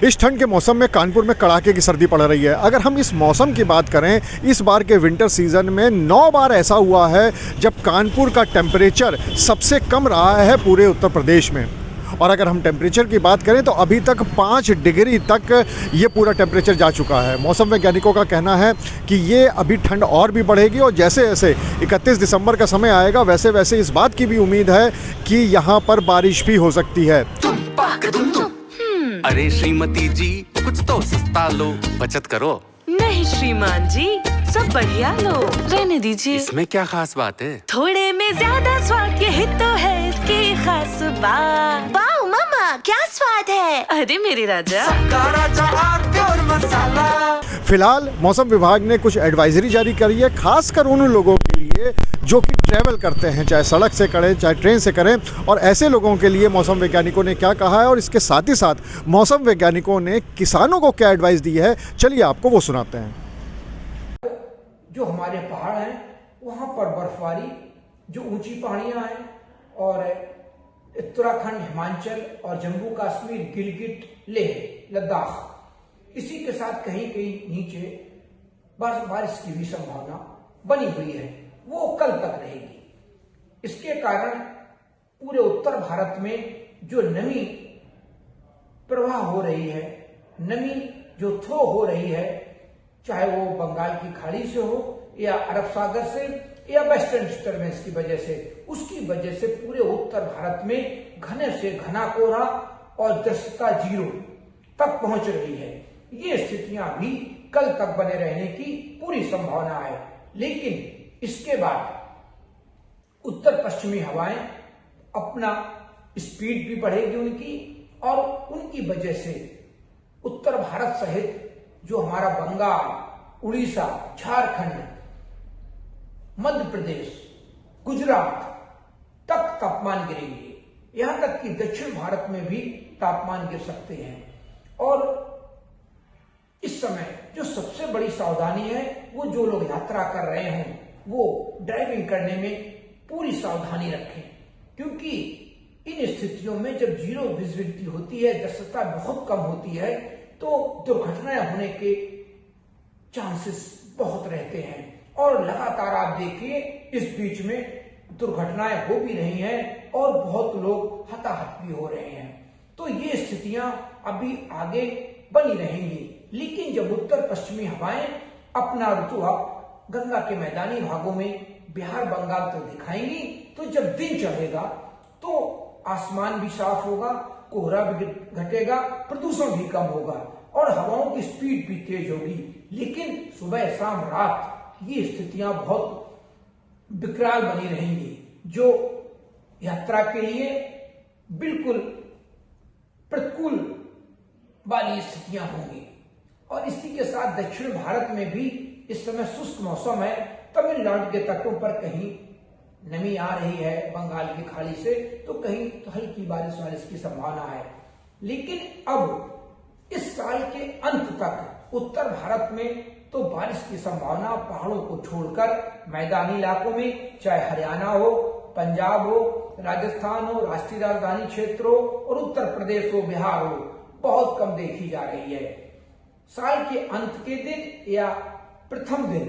इस ठंड के मौसम में कानपुर में कड़ाके की सर्दी पड़ रही है। अगर हम इस मौसम की बात करें, इस बार के विंटर सीज़न में 9 बार ऐसा हुआ है जब कानपुर का टेम्परेचर सबसे कम रहा है पूरे उत्तर प्रदेश में। और अगर हम टेम्परेचर की बात करें तो अभी तक 5 डिग्री तक ये पूरा टेम्परेचर जा चुका है। मौसम वैज्ञानिकों का कहना है कि ये अभी ठंड और भी बढ़ेगी और जैसे जैसे 31 दिसंबर का समय आएगा वैसे वैसे इस बात की भी उम्मीद है कि यहाँ पर बारिश भी हो सकती है। अरे श्रीमती जी, कुछ तो सस्ता लो, बचत करो। नहीं श्रीमान जी, सब बढ़िया लो, रहने दीजिए। इसमें क्या खास बात है? थोड़े में ज्यादा स्वाद, यही तो है इसकी खास बात। वाह मामा, क्या स्वाद है। अरे मेरे राजा, प्योर मसाला। फिलहाल मौसम विभाग ने कुछ एडवाइजरी जारी करी है, खासकर उन लोगों के लिए जो कि ट्रैवल करते हैं, चाहे सड़क से करें चाहे ट्रेन से करें। और ऐसे लोगों के लिए मौसम वैज्ञानिकों ने क्या कहा है और इसके साथ ही साथ मौसम वैज्ञानिकों ने किसानों को क्या एडवाइस दी है, चलिए आपको वो सुनाते हैं। जो हमारे पहाड़ हैं वहाँ पर बर्फबारी, जो ऊंची पहाड़ियाँ हैं और उत्तराखंड, हिमाचल और जम्मू कश्मीर, गिलगिट, लेह लद्दाख, इसी के साथ कहीं कहीं नीचे बारिश की भी संभावना बनी हुई है, वो कल तक रहेगी। इसके कारण पूरे उत्तर भारत में जो नमी प्रवाह हो रही है, नमी जो थ्रो हो रही है, चाहे वो बंगाल की खाड़ी से हो या अरब सागर से या वेस्टर्न डिस्टर्बेंस की वजह से, उसकी वजह से पूरे उत्तर भारत में घने से घना कोहरा और दृश्यता 0 तक पहुंच रही है। ये स्थितियां भी कल तक बने रहने की पूरी संभावना है। लेकिन इसके बाद उत्तर पश्चिमी हवाएं अपना स्पीड भी बढ़ेगी उनकी, और उनकी वजह से उत्तर भारत सहित जो हमारा बंगाल, उड़ीसा, झारखंड, मध्य प्रदेश, गुजरात तक तापमान गिरेंगे। यहां तक कि दक्षिण भारत में भी तापमान गिर सकते हैं। और इस समय जो सबसे बड़ी सावधानी है, वो जो लोग यात्रा कर रहे हों वो ड्राइविंग करने में पूरी सावधानी रखें, क्योंकि इन स्थितियों में जब 0 विजिबिलिटी होती है, दृश्यता बहुत कम होती है, तो दुर्घटनाएं होने के चांसेस बहुत रहते हैं। और लगातार आप देखिए इस बीच में दुर्घटनाएं हो भी रही हैं और बहुत लोग हताहत भी हो रहे हैं। तो ये स्थितियां अभी आगे बनी रहेंगी। लेकिन जब उत्तर पश्चिमी हवाएं अपना रुतुआब गंगा के मैदानी भागों में, बिहार, बंगाल तक दिखाएंगी, तो जब दिन चढ़ेगा तो आसमान भी साफ होगा, कोहरा भी घटेगा, प्रदूषण भी कम होगा और हवाओं की स्पीड भी तेज होगी। लेकिन सुबह, शाम, रात ये स्थितियां बहुत विकराल बनी रहेंगी, जो यात्रा के लिए बिल्कुल प्रतिकूल वाली स्थितियां होंगी। और इसी के साथ दक्षिण भारत में भी इस समय शुष्क मौसम है। तमिलनाडु के तटों पर कहीं नमी आ रही है बंगाल की खाड़ी से, तो कहीं तो हल्की बारिश की संभावना है। लेकिन अब इस साल के अंत तक उत्तर भारत में तो बारिश की संभावना पहाड़ों को छोड़कर मैदानी इलाकों में, चाहे हरियाणा हो, पंजाब हो, राजस्थान हो, राष्ट्रीय राजधानी क्षेत्र हो और उत्तर प्रदेश हो, बिहार हो, बहुत कम देखी जा रही है। साल के अंत के दिन या प्रथम दिन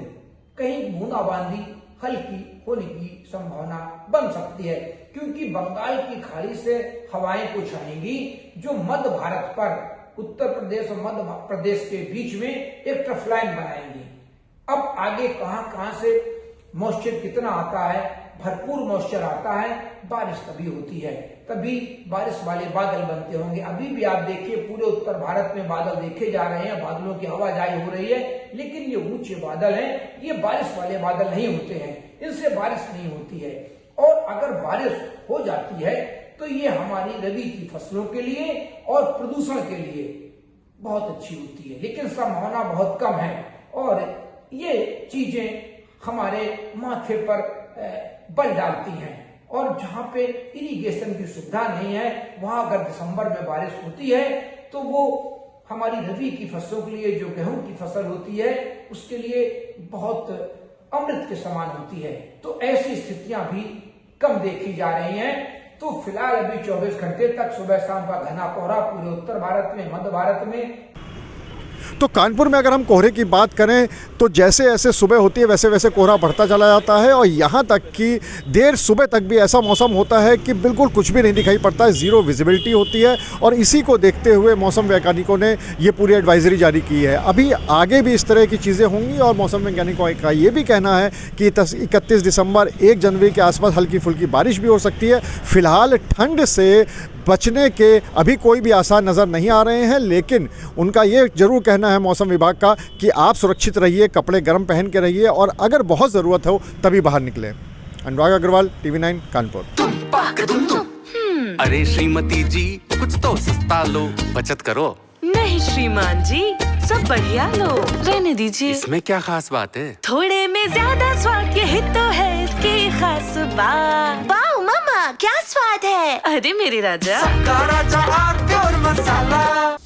कहीं बूंदाबांदी हल्की होने की संभावना बन सकती है, क्योंकि बंगाल की खाड़ी से हवाएं कुछ आएंगी जो मध्य भारत पर, उत्तर प्रदेश और मध्य प्रदेश के बीच में एक ट्रफ लाइन बनाएंगी। अब आगे कहां से मॉइस्चर कितना आता है, भरपूर मॉइस्चर आता है, बारिश तभी होती है, तभी बारिश वाले बादल बनते होंगे। अभी भी आप देखिए पूरे उत्तर भारत में बादल देखे जा रहे हैं, बादलों की हवाजाही हो रही है, लेकिन ये ऊंचे बादल हैं, ये बारिश वाले बादल नहीं होते हैं, इनसे बारिश नहीं होती है। और अगर बारिश हो जाती है तो ये हमारी रबी की फसलों के लिए और प्रदूषण के लिए बहुत अच्छी होती है, लेकिन संभावना बहुत कम है। और ये चीजें हमारे माथे पर बल डालती हैं। और जहां पे इरिगेशन की सुविधा नहीं है, वहां अगर दिसंबर में बारिश होती है तो वो हमारी रबी की फसलों के लिए, जो गेहूं की फसल होती है, उसके लिए बहुत अमृत के समान होती है। तो ऐसी स्थितियां भी कम देखी जा रही हैं। तो फिलहाल अभी 24 घंटे तक सुबह शाम का घना कोहरा पूरे उत्तर भारत में, मध्य भारत में। तो कानपुर में अगर हम कोहरे की बात करें तो जैसे जैसे सुबह होती है वैसे वैसे कोहरा बढ़ता चला जाता है और यहाँ तक कि देर सुबह तक भी ऐसा मौसम होता है कि बिल्कुल कुछ भी नहीं दिखाई पड़ता है, ज़ीरो विजिबिलिटी होती है। और इसी को देखते हुए मौसम वैज्ञानिकों ने ये पूरी एडवाइजरी जारी की है। अभी आगे भी इस तरह की चीज़ें होंगी और मौसम वैज्ञानिकों का ये भी कहना है कि 31 दिसंबर 1 जनवरी के आसपास हल्की फुल्की बारिश भी हो सकती है। फिलहाल ठंड से बचने के अभी कोई भी आसार नज़र नहीं आ रहे हैं, लेकिन उनका ये जरूर कहना है मौसम विभाग का कि आप सुरक्षित रहिए, कपड़े गर्म पहन के रहिए और अगर बहुत ज़रूरत हो तभी बाहर निकलें। अनुराग अग्रवाल, TV9 कानपुर। अरे श्रीमती जी कुछ तो सस्ता लो, बचत करो। नहीं श्रीमान जी, सब बढ़िया लो, रहने दीजिए। इसमें क्या खास बात है? थोड़े में ज्यादा स्वाद, यही तो है इसकी खास बात। वाह मामा, क्या स्वाद है। अरे मेरे राजा, राजा और प्योर मसाला।